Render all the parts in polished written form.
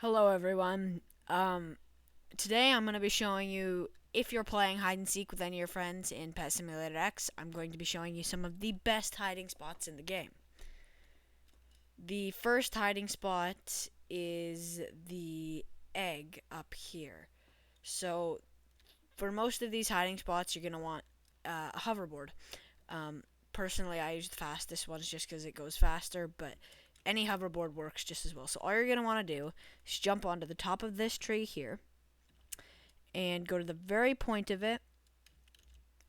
Hello everyone. Today I'm going to be showing you if you're playing hide and seek with any of your friends in Pet Simulator X, I'm going to be showing you some of the best hiding spots in the game. The first hiding spot is the egg up here. So for most of these hiding spots, you're going to want a hoverboard. Um, Personally, I use the fastest ones just because it goes faster, but any hoverboard works just as well. So all you're going to want to do is jump onto the top of this tree here and go to the very point of it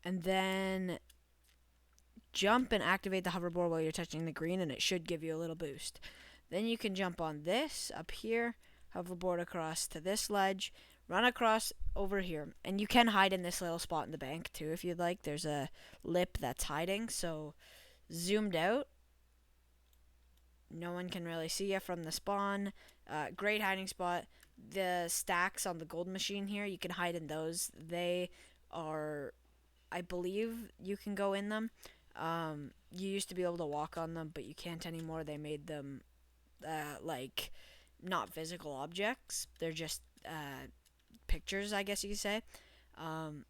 and then jump and activate the hoverboard while you're touching the green, and it should give you a little boost. Then you can jump on this up here, hoverboard across to this ledge, run across over here, and you can hide in this little spot in the bank too if you'd like. There's a lip that's hiding, so zoomed out, no one can really see you from the spawn. Great hiding spot. The stacks on the gold machine here, you can hide in those. They are, I believe, you can go in them. You used to be able to walk on them, but you can't anymore. They made them like not physical objects. They're just pictures, I guess you could say. Um,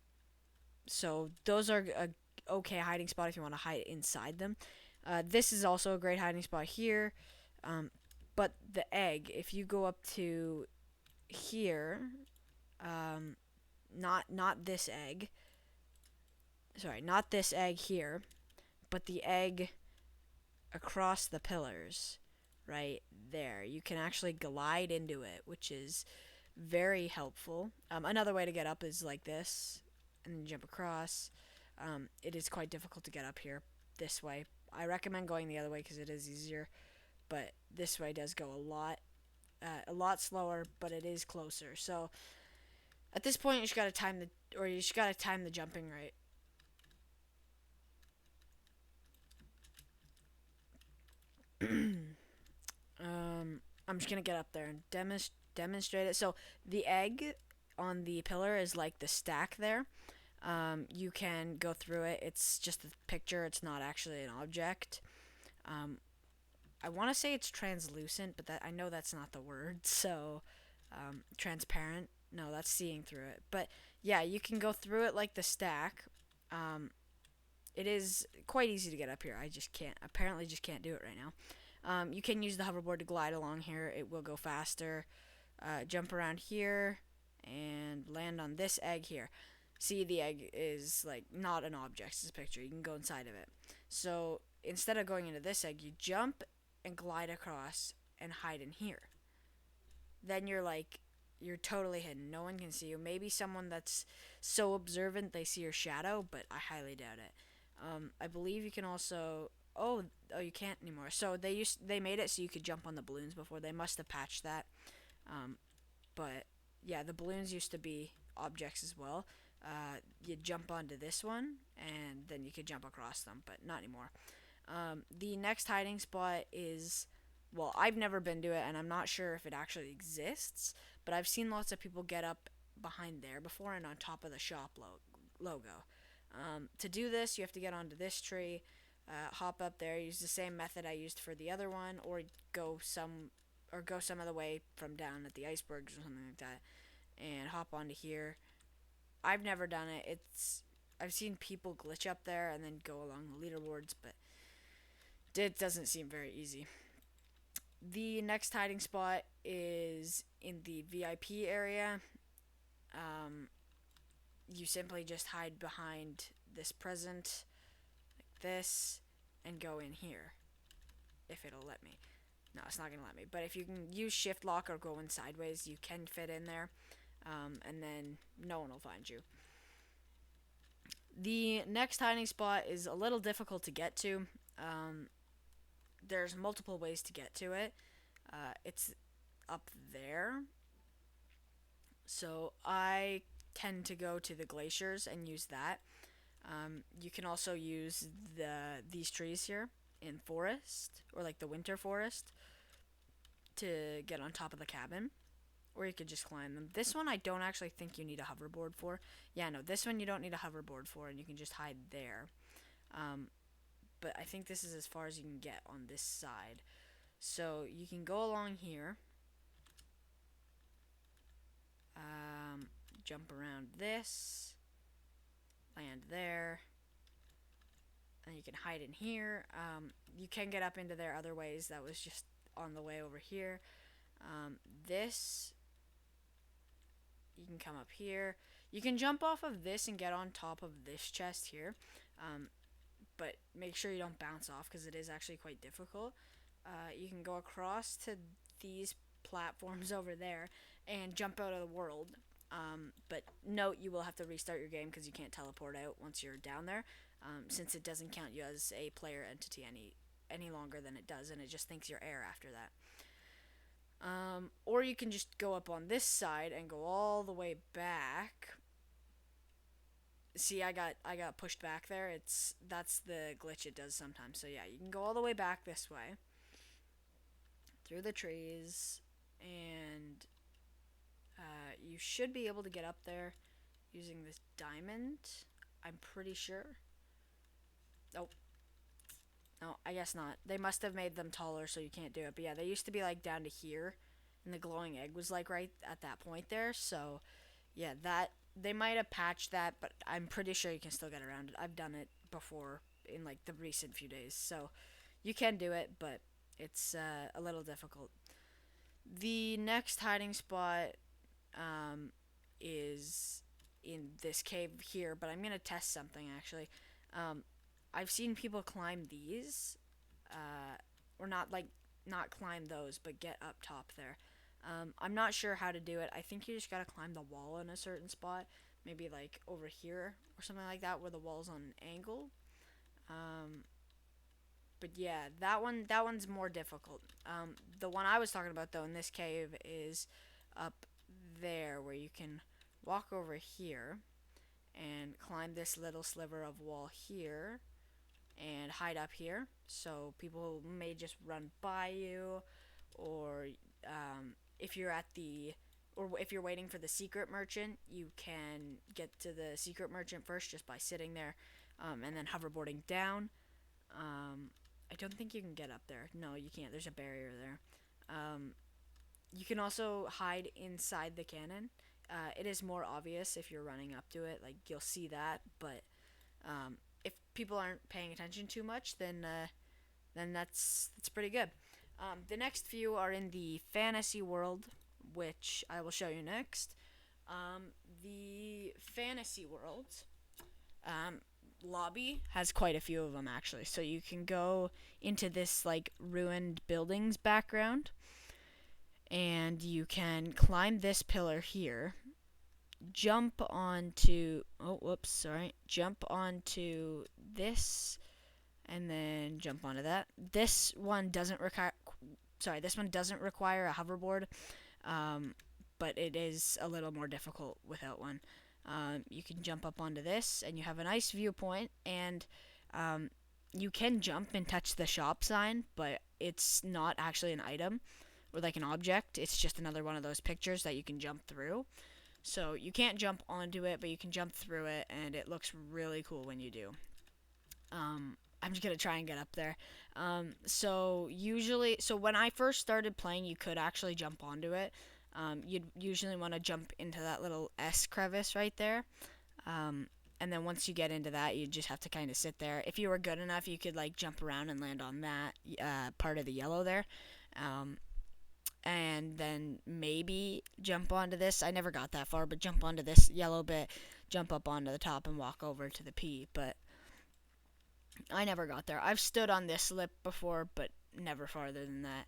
so those are a okay hiding spot if you want to hide inside them. This is also a great hiding spot here. Um, but the egg, if you go up to here, um, not this egg. Sorry, not this egg here, but the egg across the pillars, right there. You can actually glide into it, which is very helpful. Another way to get up is like this, and then jump across. It is quite difficult to get up here this way. I recommend going the other way because it is easier, but this way does go a lot slower, but it is closer. So at this point, you just gotta time the jumping right. I'm just gonna get up there and demonstrate it. So the egg on the pillar is like the stack there. You can go through it. It's just a picture. It's not actually an object. Um, I want to say it's translucent, but that I know that's not the word. So transparent. No, that's seeing through it. But yeah, you can go through it like the stack. Um, it is quite easy to get up here. I just can't. Apparently, just can't do it right now. You can use the hoverboard to glide along here. It will go faster. Jump around here and land on this egg here. See, the egg is like not an object. It's a picture. You can go inside of it. So instead of going into this egg, you jump and glide across and hide in here. Then you're totally hidden. No one can see you. Maybe someone that's so observant they see your shadow, but I highly doubt it. I believe you can also. Oh, you can't anymore. So they made it so you could jump on the balloons before. They must have patched that. Um, but yeah, the balloons used to be objects as well. You jump onto this one, and then you could jump across them, but not anymore. The next hiding spot is, well, I've never been to it, and I'm not sure if it actually exists, but I've seen lots of people get up behind there before and on top of the shop logo. To do this, you have to get onto this tree, hop up there, use the same method I used for the other one, go some other way from down at the icebergs or something like that, and hop onto here. I've never done it. I've seen people glitch up there and then go along the leaderboards, but it doesn't seem very easy. The next hiding spot is in the VIP area. Um, you simply just hide behind this present, like this, and go in here. If it'll let me. No, it's not gonna let me. But if you can use shift lock or go in sideways, you can fit in there, and then no one will find you. The next hiding spot is a little difficult to get to. Um, there's multiple ways to get to it. It's up there, so I tend to go to the glaciers and use that. You can also use these trees here in forest or like the winter forest to get on top of the cabin, or you could just climb them. This one I don't actually think you need a hoverboard for. Yeah, no, this one you don't need a hoverboard for, and you can just hide there. Um, but I think this is as far as you can get on this side. So you can go along here, jump around this, land there, and you can hide in here. You can get up into there other ways. That was just on the way over here. This, you can come up here. You can jump off of this and get on top of this chest here, but make sure you don't bounce off because it is actually quite difficult. You can go across to these platforms over there and jump out of the world. But note, you will have to restart your game because you can't teleport out once you're down there, since it doesn't count you as a player entity any longer than it does, and it just thinks you're air after that. Or you can just go up on this side and go all the way back. See, I got pushed back there. That's the glitch it does sometimes. So yeah, you can go all the way back this way through the trees, and you should be able to get up there using this diamond. I'm pretty sure. Oh, no, I guess not. They must have made them taller so you can't do it. But yeah, they used to be like down to here, and the glowing egg was like right at that point there. So yeah, that they might have patched that, but I'm pretty sure you can still get around it. I've done it before in like the recent few days, so you can do it, but it's a little difficult. The next hiding spot is in this cave here, but I'm gonna test something actually. Um, I've seen people climb these, or not climb those, but get up top there. I'm not sure how to do it. I think you just gotta climb the wall in a certain spot, maybe like over here or something like that, where the wall's on an angle. Um, but yeah, that one's more difficult. The one I was talking about though in this cave is up there, where you can walk over here and climb this little sliver of wall here and hide up here. So people may just run by you, or if you're at the or if you're waiting for the secret merchant, you can get to the secret merchant first just by sitting there, and then hoverboarding down. I don't think you can get up there. No, you can't. There's a barrier there. You can also hide inside the cannon. It is more obvious if you're running up to it. Like, you'll see that, but if people aren't paying attention too much, then that's pretty good. The next few are in the fantasy world, which I will show you next. The fantasy world lobby has quite a few of them actually. So you can go into this like ruined buildings background, and you can climb this pillar here. Jump onto jump onto this, and then jump onto that. This one doesn't require a hoverboard, but it is a little more difficult without one. You can jump up onto this, and you have a nice viewpoint, and you can jump and touch the shop sign, but it's not actually an item or like an object. It's just another one of those pictures that you can jump through. So you can't jump onto it, but you can jump through it, and it looks really cool when you do. I'm just gonna try and get up there. So when I first started playing, you could actually jump onto it. You'd usually want to jump into that little S crevice right there. And then once you get into that, you just have to kind of sit there. If you were good enough, you could like jump around and land on that part of the yellow there. And then maybe jump onto this. I never got that far, but jump onto this yellow bit, jump up onto the top, and walk over to the P. But I never got there. I've stood on this lip before, but never farther than that.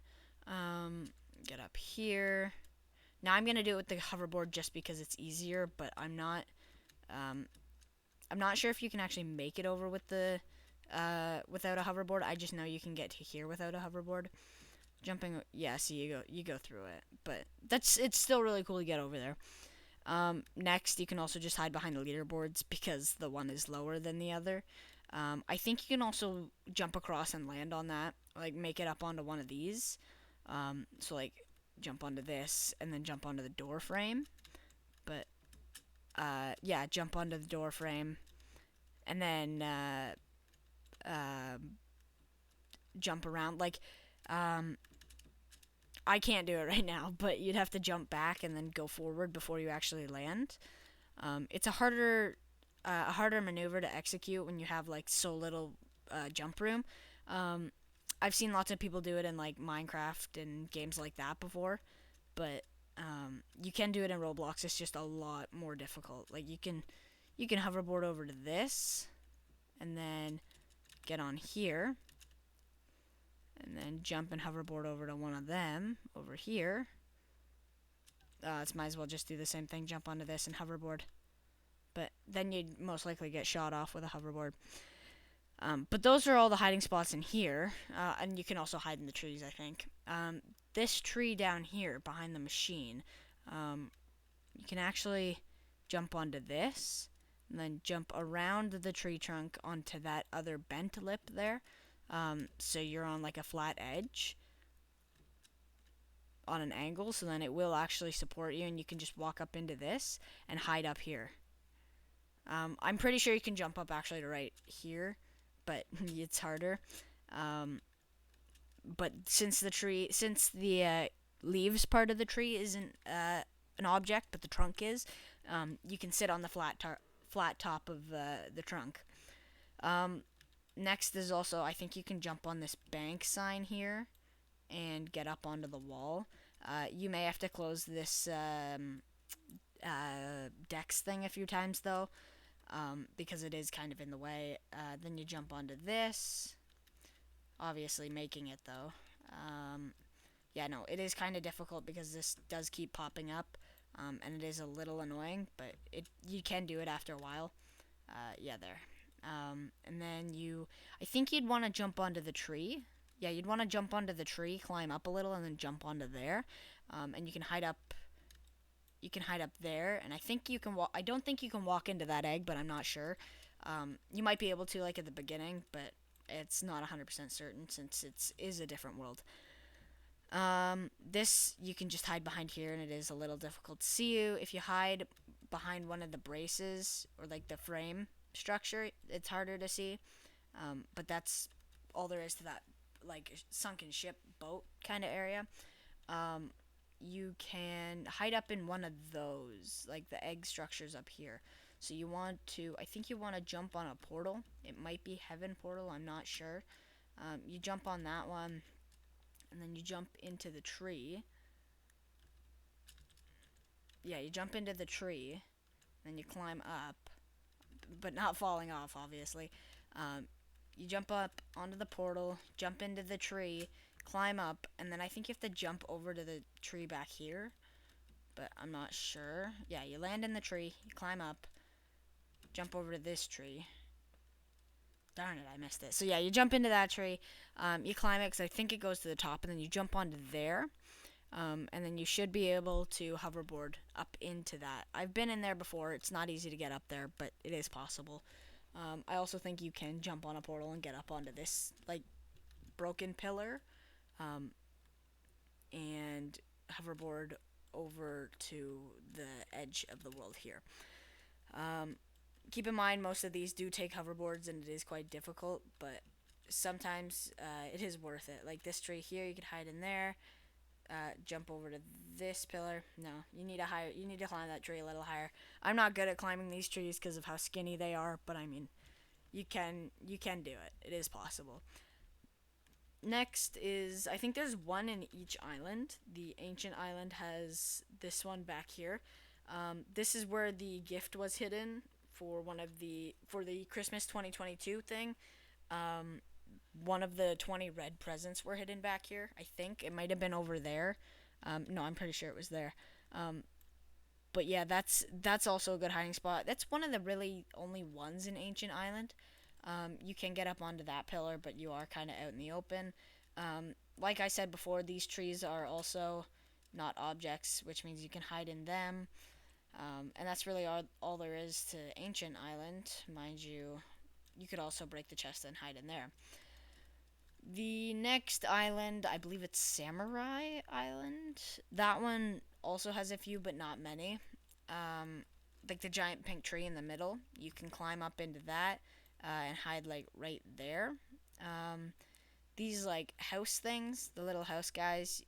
Get up here. Now I'm gonna do it with the hoverboard just because it's easier, but I'm not sure if you can actually make it over with the without a hoverboard. I just know you can get to here without a hoverboard. Jumping, yeah, see, you go through it, but it's still really cool to get over there. Next, you can also just hide behind the leaderboards because the one is lower than the other. I think you can also jump across and land on that, like make it up onto one of these. So like jump onto this and then jump onto the door frame. But yeah, jump onto the door frame and then jump around. Like I can't do it right now, but you'd have to jump back and then go forward before you actually land. It's a harder maneuver to execute when you have like so little jump room. Um, I've seen lots of people do it in like Minecraft and games like that before, but you can do it in Roblox. It's just a lot more difficult. Like you can hoverboard over to this, and then get on here, and then jump and hoverboard over to one of them over here. It's might as well just do the same thing. Jump onto this and hoverboard, but then you'd most likely get shot off with a hoverboard. But those are all the hiding spots in here, and you can also hide in the trees, I think. This tree down here behind the machine, you can actually jump onto this, and then jump around the tree trunk onto that other bent lip there. So you're on like a flat edge on an angle, so then it will actually support you, and you can just walk up into this and hide up here. I'm pretty sure you can jump up actually to right here, but it's harder. Um, but since the leaves part of the tree isn't an object, but the trunk is, you can sit on the flat top of the trunk. Um, Next is also, I think you can jump on this bank sign here and get up onto the wall. You may have to close this dex thing a few times though, because it is kind of in the way. Then you jump onto this, obviously making it though. Yeah, no, it is kind of difficult because this does keep popping up, and it is a little annoying, but you can do it after a while. Yeah, there. And then I think you'd want to jump onto the tree. Yeah, you'd want to jump onto the tree, climb up a little, and then jump onto there. And you can hide up. You can hide up there, and I think you can walk. I don't think you can walk into that egg, but I'm not sure. You might be able to, like at the beginning, but it's not 100% certain since it is a different world. This you can just hide behind here, and it is a little difficult to see you. If you hide behind one of the braces or like the frame structure, it's harder to see. But that's all there is to that, like sunken ship boat kind of area. Um, you can hide up in one of those, like the egg structures up here. So I think you want to jump on a portal. It might be Heaven Portal, I'm not sure. You jump on that one, and then you jump into the tree. Yeah, you jump into the tree, then you climb up, but not falling off, obviously. Um, you jump up onto the portal, jump into the tree, climb up, and then I think you have to jump over to the tree back here, but I'm not sure. Yeah, you land in the tree, you climb up, jump over to this tree. Darn it, I missed it. So yeah, you jump into that tree, you climb it because I think it goes to the top, and then you jump onto there. And then you should be able to hoverboard up into that. I've been in there before. It's not easy to get up there, but it is possible. I also think you can jump on a portal and get up onto this like broken pillar, um, and hoverboard over to the edge of the world here. Um, Keep in mind, most of these do take hoverboards, and it is quite difficult, but sometimes it is worth it. Like this tree here, you could hide in there. Jump over to this pillar. No, you need to climb that tree a little higher. I'm not good at climbing these trees because of how skinny they are, but I mean, you can do it. It is possible. Next is, I think there's one in each island. The ancient island has this one back here. This is where the gift was hidden for the Christmas 2022 thing. Um, one of the 20 red presents were hidden back here. I think it might have been over there. No, I'm pretty sure it was there. Um, but yeah, that's also a good hiding spot. That's one of the really only ones in Ancient Island. You can get up onto that pillar, but you are kind of out in the open. Like I said before, these trees are also not objects, which means you can hide in them. And that's really all there is to Ancient Island. Mind you, you could also break the chest and hide in there. The next island, I believe it's Samurai Island. That one also has a few, but not many. Like the giant pink tree in the middle, you can climb up into that and hide like right there. Um, these like house things, the little house guys,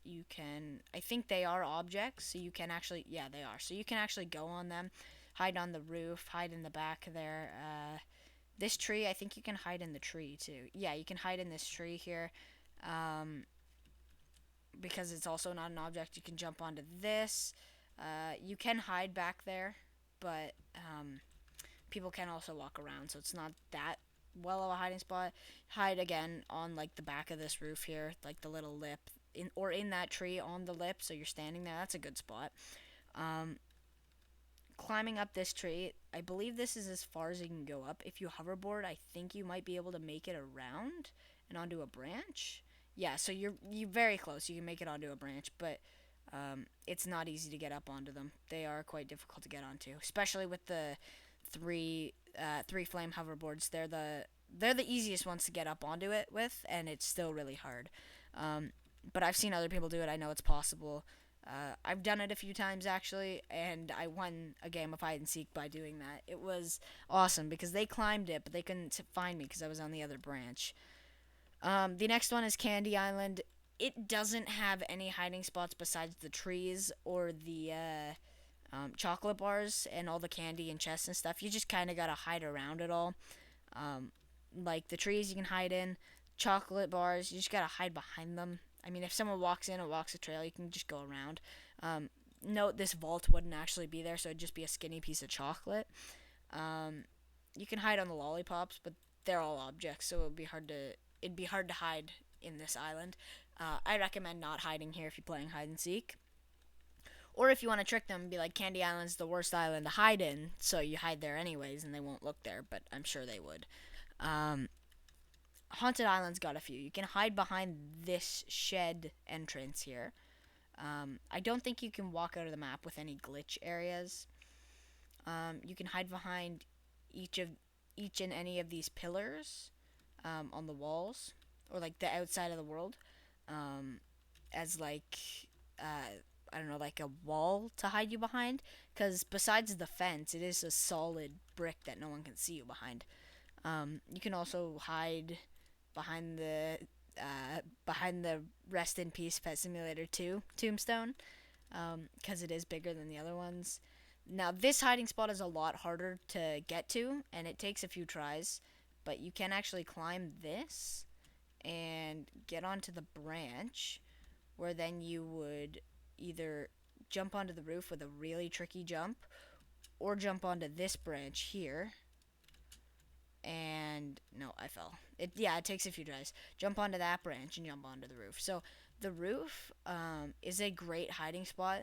I think they are objects, so you can actually, yeah, they are. So you can actually go on them. hide on the roof, hide in the back there. This tree, I think you can hide in the tree too. Yeah, you can hide in this tree here. Um, because it's also not an object, you can jump onto this. You can hide back there, but people can also walk around, so it's not that well of a hiding spot. Hide again on like the back of this roof here, like the little lip, in that tree on the lip, so you're standing there. That's a good spot. Um, Climbing up this tree, I believe this is as far as you can go up. If you hoverboard, I think you might be able to make it around and onto a branch. Yeah, so you're very close. You can make it onto a branch, but it's not easy to get up onto them. They are quite difficult to get onto, especially with the three flame hoverboards. They're the easiest ones to get up onto it with, and it's still really hard. But I've seen other people do it. I know it's possible. I've done it a few times actually, and I won a game of hide and seek by doing that. It was awesome because they climbed it, but they couldn't find me because I was on the other branch. The next one is Candy Island. It doesn't have any hiding spots besides the trees or the chocolate bars and all the candy and chests and stuff. You just kind of gotta hide around it all. Um, like the trees, you can hide in. Chocolate bars, you just gotta hide behind them. I mean, if someone walks in or walks a trail, you can just go around. Um, Note this vault wouldn't actually be there, so it'd just be a skinny piece of chocolate. Um, you can hide on the lollipops, but they're all objects, so it'd be hard to hide in this island. I recommend not hiding here if you're playing hide and seek. Or if you want to trick them, be like, Candy Island's the worst island to hide in, so you hide there anyways, and they won't look there, but I'm sure they would. Um, Haunted Island's got a few. You can hide behind this shed entrance here. I don't think you can walk out of the map with any glitch areas. You can hide behind each and any of these pillars on the walls, or like the outside of the world, um, as like I don't know, like a wall to hide you behind. Because besides the fence, it is a solid brick that no one can see you behind. You can also hide behind the Rest in Peace Pet Simulator 2 tombstone, because it is bigger than the other ones. Now this hiding spot is a lot harder to get to, and it takes a few tries, but you can actually climb this and get onto the branch, where then you would either jump onto the roof with a really tricky jump, or jump onto this branch here. And no, I fell. It takes a few tries. Jump onto that branch and jump onto the roof. So the roof is a great hiding spot,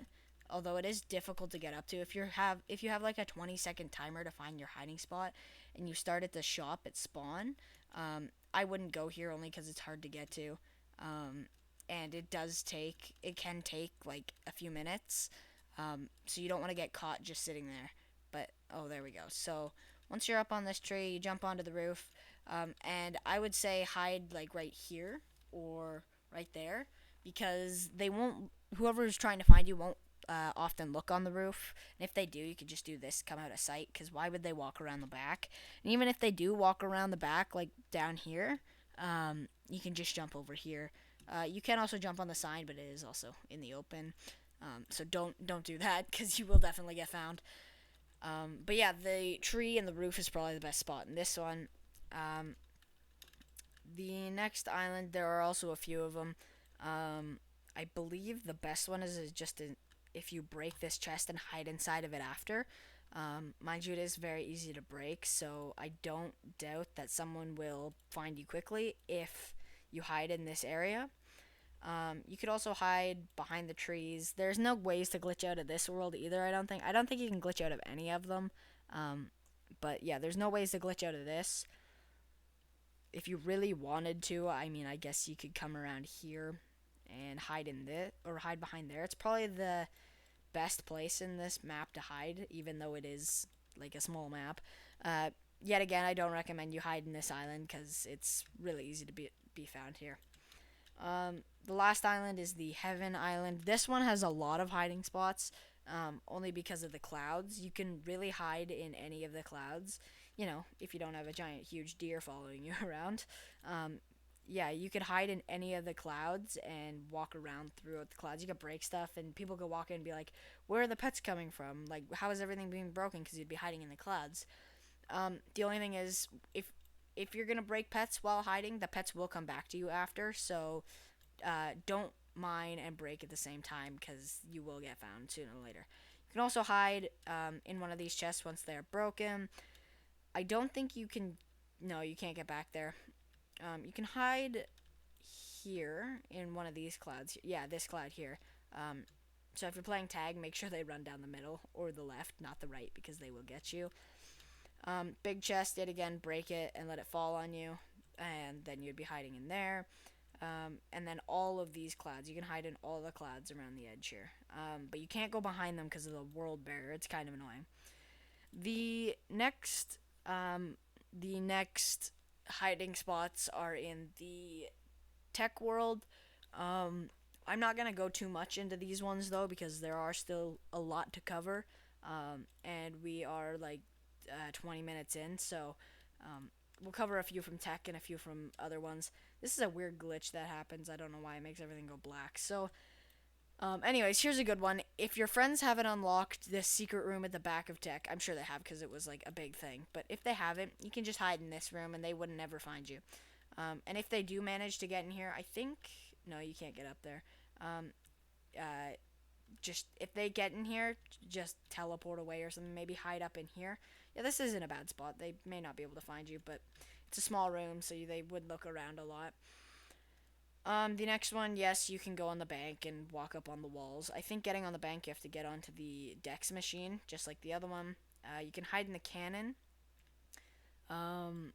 although it is difficult to get up to. If you have like a 20-second timer to find your hiding spot, and you start at the shop at spawn, I wouldn't go here only because it's hard to get to, and it can take like a few minutes, so you don't want to get caught just sitting there. But oh, there we go. So once you're up on this tree, you jump onto the roof, and I would say hide like right here or right there, because they won't. Whoever's trying to find you won't often look on the roof. And if they do, you could just do this, come out of sight. Because why would they walk around the back? And even if they do walk around the back, like down here, you can just jump over here. You can also jump on the sign, but it is also in the open. So don't do that, because you will definitely get found. But yeah, the tree and the roof is probably the best spot in this one. The next island, there are also a few of them. I believe the best one is just if you break this chest and hide inside of it after. Mind you, it is very easy to break, so I don't doubt that someone will find you quickly if you hide in this area. You could also hide behind the trees. There's no ways to glitch out of this world either. I don't think. I don't think you can glitch out of any of them. But yeah, there's no ways to glitch out of this. If you really wanted to, I mean, I guess you could come around here and hide in this, or hide behind there. It's probably the best place in this map to hide, even though it is like a small map. Yet again, I don't recommend you hide in this island because it's really easy to be found here. The last island is the Heaven Island. This one has a lot of hiding spots, only because of the clouds. You can really hide in any of the clouds. If you don't have a giant, huge deer following you around, yeah, you could hide in any of the clouds and walk around throughout the clouds. You could break stuff, and people could walk in and be like, "Where are the pets coming from? Like, how is everything being broken?" Because you'd be hiding in the clouds. The only thing is, if you're gonna break pets while hiding, the pets will come back to you after. So don't mine and break at the same time because you will get found sooner or later. You can also hide in one of these chests once they're broken. I don't think you can. No, you can't get back there. You can hide here in one of these clouds. Yeah, this cloud here. Um, so if you're playing tag, make sure they run down the middle or the left, not the right, because they will get you. Big chest, yet again, break it and let it fall on you, and then you'd be hiding in there. And then all of these clouds, you can hide in all the clouds around the edge here. But you can't go behind them because of the world barrier. It's kind of annoying. The next, the next hiding spots are in the tech world. Um, I'm not gonna go too much into these ones though because there are still a lot to cover, and we are like 20 minutes in, so we'll cover a few from tech and a few from other ones. This is a weird glitch that happens. I don't know why it makes everything go black. So, anyways, here's a good one. If your friends haven't unlocked this secret room at the back of tech, I'm sure they have because it was like a big thing. But if they haven't, you can just hide in this room and they would never find you. And if they do manage to get in here, I think no, you can't get up there. Um, uh, just if they get in here, just teleport away or something. Maybe hide up in here. Yeah, this isn't a bad spot. They may not be able to find you, but it's a small room, so they would look around a lot. The next one, yes, you can go on the bank and walk up on the walls. I think getting on the bank, you have to get onto the Dex machine, just like the other one. You can hide in the cannon. Um,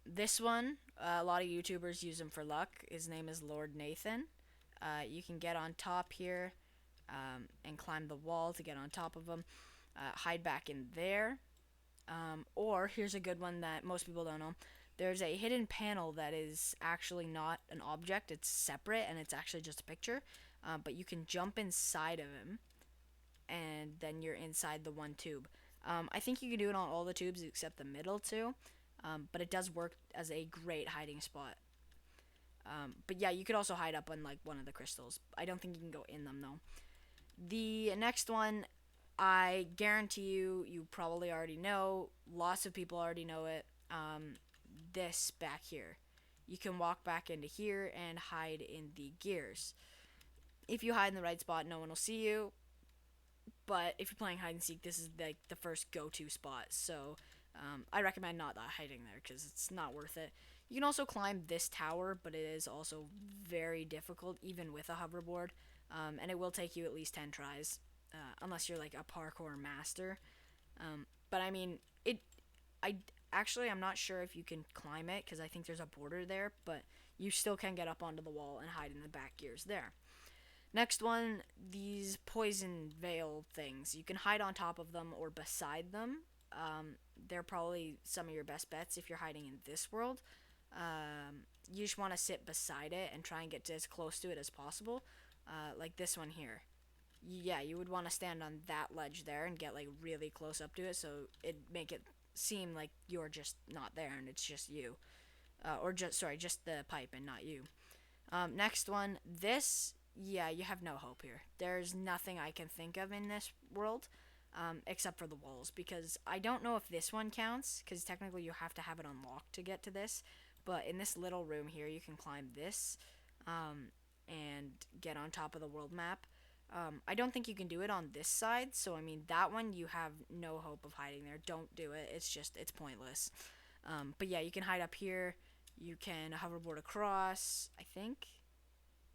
this one, a lot of YouTubers use him for luck. His name is Lord Nathan. You can get on top here and climb the wall to get on top of him. Hide back in there. Or here's a good one that most people don't know. There's a hidden panel that is actually not an object. It's separate and it's actually just a picture. But you can jump inside of him and then you're inside the one tube. I think you can do it on all the tubes except the middle two. But it does work as a great hiding spot. But yeah, you could also hide up on like one of the crystals. I don't think you can go in them though. The next one, I guarantee you, you probably already know. Lots of people already know it. This back here. You can walk back into here and hide in the gears. If you hide in the right spot, no one will see you. But if you're playing hide and seek, this is like the first go-to spot. So I recommend not hiding there because it's not worth it. You can also climb this tower, but it is also very difficult, even with a hoverboard. And it will take you at least 10 tries, unless you're like a parkour master. But I mean, I actually I'm not sure if you can climb it because I think there's a border there, but you still can get up onto the wall and hide in the back gears there. Next one, these poison veil things. You can hide on top of them or beside them. They're probably some of your best bets if you're hiding in this world. You just want to sit beside it and try and get as close to it as possible, like this one here. Yeah, you would want to stand on that ledge there and get like really close up to it, so it make it seem like you're just not there and it's just you, or just the pipe and not you. Next one, this. Yeah, you have no hope here. There's nothing I can think of in this world, except for the walls, because I don't know if this one counts, because technically you have to have it unlocked to get to this, but in this little room here, you can climb this, and get on top of the world map. I don't think you can do it on this side, so I mean, that one you have no hope of hiding there. Don't do it. It's pointless. But yeah, you can hide up here. You can hoverboard across, I think.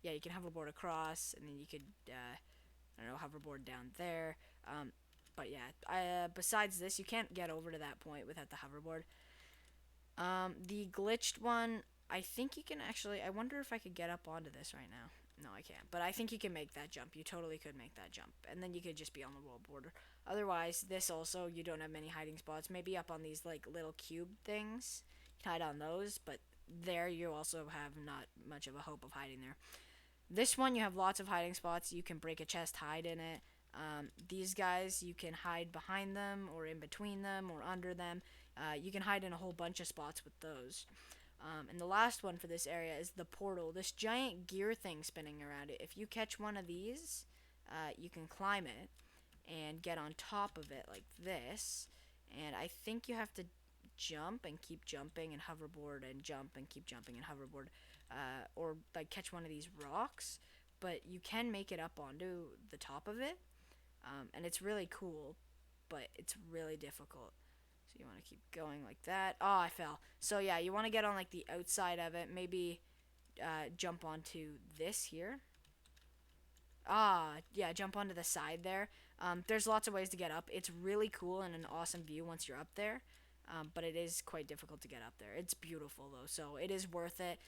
Yeah, you can hoverboard across, and then you could, I don't know, hoverboard down there. But yeah, besides this, you can't get over to that point without the hoverboard. The glitched one, I think you can actually. I wonder if I could get up onto this right now. No, I can't. But I think you can make that jump. You totally could make that jump, and then you could just be on the world border. Otherwise, this also you don't have many hiding spots. Maybe up on these like little cube things, you can hide on those. But there, you also have not much of a hope of hiding there. This one, you have lots of hiding spots. You can break a chest, hide in it. These guys, you can hide behind them or in between them or under them. You can hide in a whole bunch of spots with those. And the last one for this area is the portal. This giant gear thing spinning around it. If you catch one of these, you can climb it and get on top of it like this. And I think you have to jump and keep jumping and hoverboard and jump and keep jumping and hoverboard, or like catch one of these rocks. But you can make it up onto the top of it, and it's really cool, but it's really difficult. So you want to keep going like that. Oh, I fell. So yeah, you want to get on like the outside of it. Maybe jump onto this here. Ah, yeah, jump onto the side there. There's lots of ways to get up. It's really cool and an awesome view once you're up there. But it is quite difficult to get up there. It's beautiful though, so it is worth it.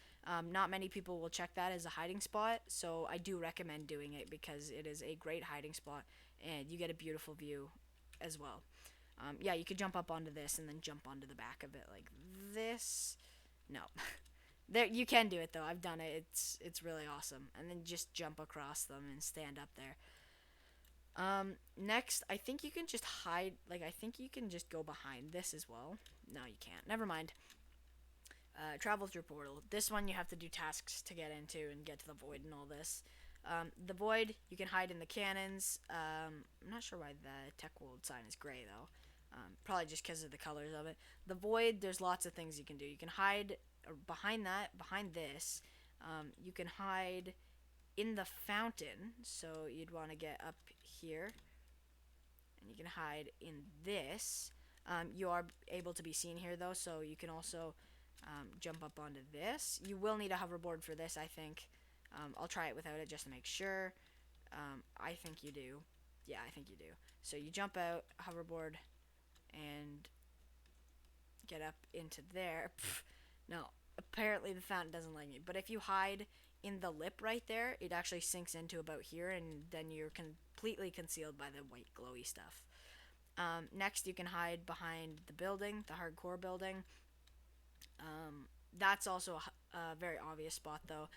Not many people will check that as a hiding spot, so I do recommend doing it because it is a great hiding spot and you get a beautiful view as well. Yeah, you could jump up onto this and then jump onto the back of it like this. No, there you can do it though. I've done it. It's really awesome. And then just jump across them and stand up there. Next, I think you can just hide. Like I think you can just go behind this as well. No, you can't. Never mind. Travel through portal. This one you have to do tasks to get into and get to the void and all this. The void you can hide in the cannons. I'm not sure why the tech world sign is gray though. Probably just because of the colors of it. The void, there's lots of things you can do. You can hide behind that, behind this. You can hide in the fountain. So you'd want to get up here, and you can hide in this. You are able to be seen here though, so you can also jump up onto this. You will need a hoverboard for this, I think. I'll try it without it just to make sure. I think you do. Yeah, I think you do. So you jump out, hoverboard, and get up into there. Pff, no, apparently the fountain doesn't like me. But if you hide in the lip right there, it actually sinks into about here, and then you're completely concealed by the white glowy stuff. Next, you can hide behind the building, the hardcore building. That's also a very obvious spot, though.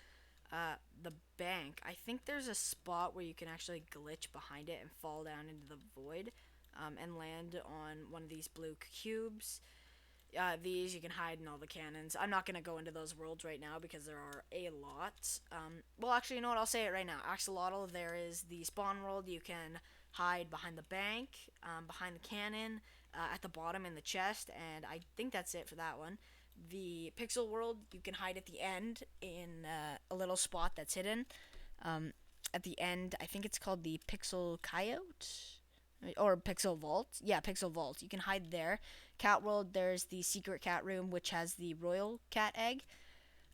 The bank. I think there's a spot where you can actually glitch behind it and fall down into the void, and land on one of these blue cubes. These you can hide in all the cannons. I'm not gonna go into those worlds right now because there are a lot. Well, actually, you know what? I'll say it right now. Axolotl. There is the spawn world. You can hide behind the bank, behind the cannon, at the bottom in the chest, and I think that's it for that one. The pixel world, you can hide at the end in a little spot that's hidden. At the end, I think it's called the Pixel Coyote or Pixel Vault. Yeah, Pixel Vault. You can hide there. Cat World, there's the secret cat room, which has the royal cat egg.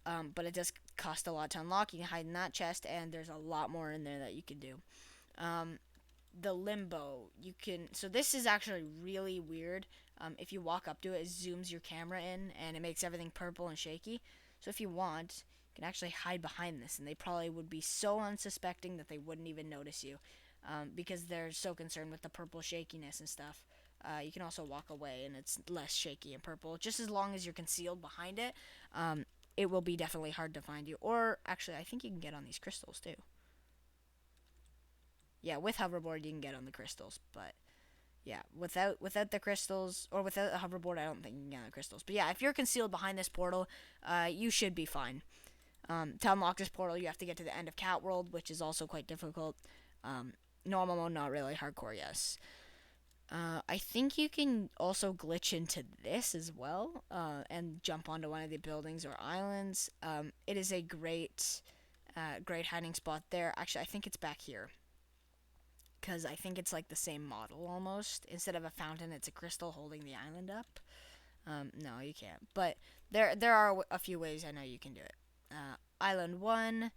But it does cost a lot to unlock. You can hide in that chest, and there's a lot more in there that you can do. The limbo, you can. So this is actually really weird. If you walk up to it, it zooms your camera in, and it makes everything purple and shaky. So if you want, you can actually hide behind this, and they probably would be so unsuspecting that they wouldn't even notice you, because they're so concerned with the purple shakiness and stuff. You can also walk away, and it's less shaky and purple. Just as long as you're concealed behind it, it will be definitely hard to find you. Or actually, I think you can get on these crystals too. Yeah, with hoverboard you can get on the crystals, but yeah, without the crystals or without the hoverboard, I don't think you can get on the crystals. But yeah, if you're concealed behind this portal, you should be fine. To unlock this portal, you have to get to the end of Cat World, which is also quite difficult. Normal mode, not really. Hardcore, yes. I think you can also glitch into this as well, and jump onto one of the buildings or islands. It is a great hiding spot there. Actually, I think it's back here, because I think it's like the same model almost. Instead of a fountain, it's a crystal holding the island up. No, you can't. But there are a few ways I know you can do it. Island 1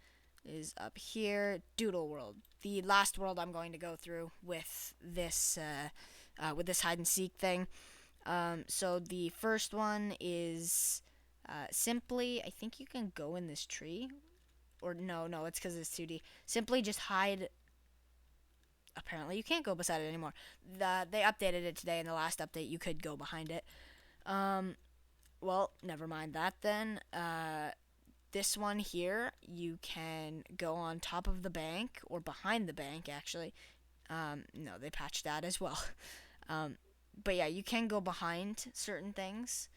is up here. Doodle World, the last world I'm going to go through with this hide and seek thing. So the first one is simply, I think you can go in this tree. Or no, it's because it's 2D. Simply just hide. Apparently you can't go beside it anymore. They updated it today. In the last update, you could go behind it. Well, never mind that then. This one here, you can go on top of the bank, or behind the bank, actually. No, they patched that as well. But yeah, you can go behind certain things,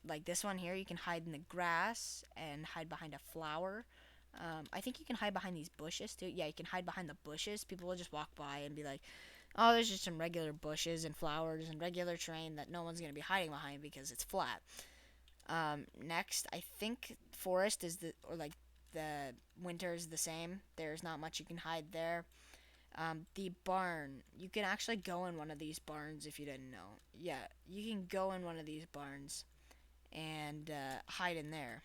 like this one here, you can hide in the grass and hide behind a flower. I think you can hide behind these bushes too. Yeah, you can hide behind the bushes. People will just walk by and be like, oh, there's just some regular bushes and flowers and regular terrain that no one's going to be hiding behind because it's flat. Next, I think forest is the winter is the same. There's not much you can hide there. The barn, you can actually go in one of these barns if you didn't know. Yeah, you can go in one of these barns and hide in there.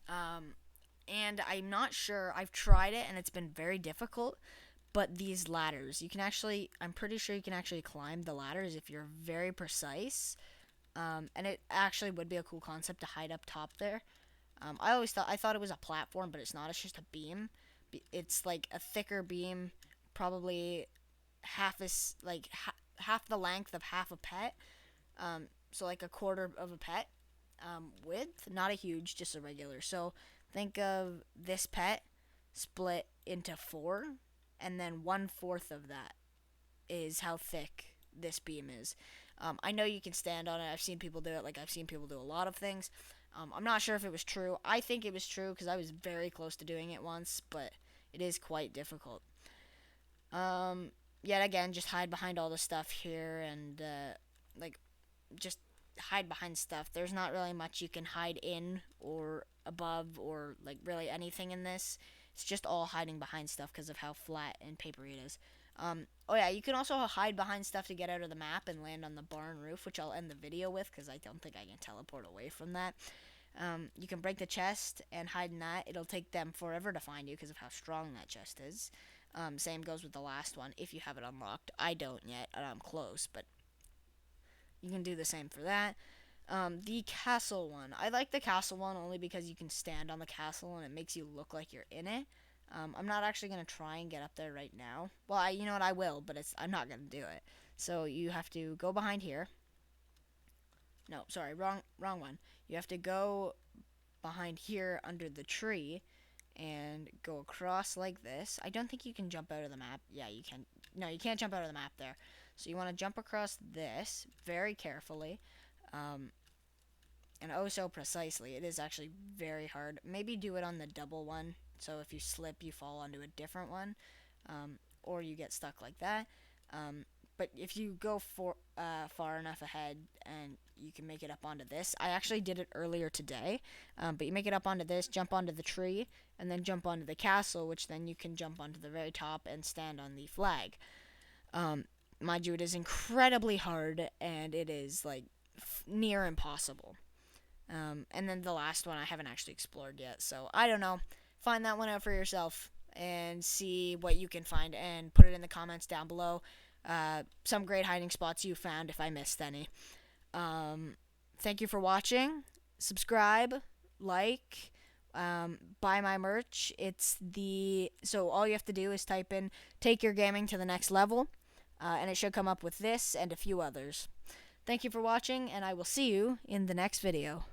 And I'm not sure. I've tried it and it's been very difficult. But these ladders, I'm pretty sure you can actually climb the ladders if you're very precise. And it actually would be a cool concept to hide up top there. I thought it was a platform, but it's not. It's just a beam. It's like a thicker beam, probably half the length of half a pet. So like a quarter of a pet width, not a huge, just a regular. So think of this pet split into four, and then 1/4 of that is how thick this beam is. I know you can stand on it. I've seen people do it. Like I've seen people do a lot of things. I'm not sure if it was true. I think it was true because I was very close to doing it once, but it is quite difficult. Yet again, just hide behind all the stuff here and like just hide behind stuff. There's not really much you can hide in or above or like really anything in this. It's just all hiding behind stuff because of how flat and papery it is. Oh yeah, you can also hide behind stuff to get out of the map and land on the barn roof, which I'll end the video with because I don't think I can teleport away from that. You can break the chest and hide in that. It'll take them forever to find you because of how strong that chest is. Same goes with the last one if you have it unlocked. I don't yet, and I'm close, but you can do the same for that. The castle one. I like the castle one only because you can stand on the castle and it makes you look like you're in it. I'm not actually going to try and get up there right now. Well, you know what, I will, but I'm not going to do it. So you have to go behind here. No, sorry, wrong one. You have to go behind here under the tree and go across like this. I don't think you can jump out of the map. Yeah, you can. No, you can't jump out of the map there. So you want to jump across this very carefully. And oh so precisely. It is actually very hard. Maybe do it on the double one. So if you slip, you fall onto a different one. Or you get stuck like that. But if you go far enough ahead and you can make it up onto this. I actually did it earlier today. But you make it up onto this, jump onto the tree, and then jump onto the castle, which then you can jump onto the very top and stand on the flag. Mind you, it is incredibly hard, and it is like near impossible. And then the last one I haven't actually explored yet, so I don't know. Find that one out for yourself and see what you can find and put it in the comments down below. Some great hiding spots you found if I missed any. Thank you for watching. Subscribe, like, buy my merch. So all you have to do is type in "take your gaming to the next level," and it should come up with this and a few others. Thank you for watching, and I will see you in the next video.